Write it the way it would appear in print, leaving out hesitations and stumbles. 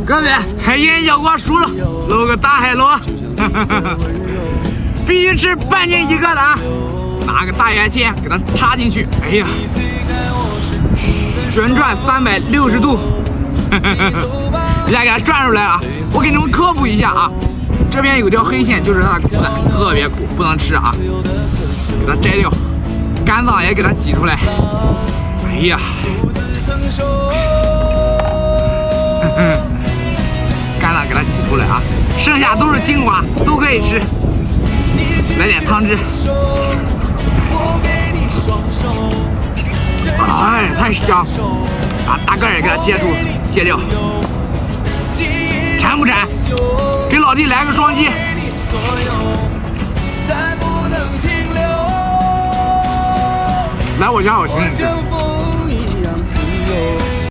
各位，海鲜要我数了，搂个大海螺，必须吃半斤1个的啊！拿个大圆钳给它插进去，哎呀，旋转360度，一下给它转出来了。我给你们科普一下啊，这边有条黑线，就是它的苦的，特别苦，不能吃啊，给它摘掉，肝脏也给它挤出来。哎呀，肝脏给它挤出来啊，剩下都是精华，都可以吃。来点汤汁，哎，太香！把大个也给它切掉，馋不馋？给老弟来个双击！来我家我请你吃。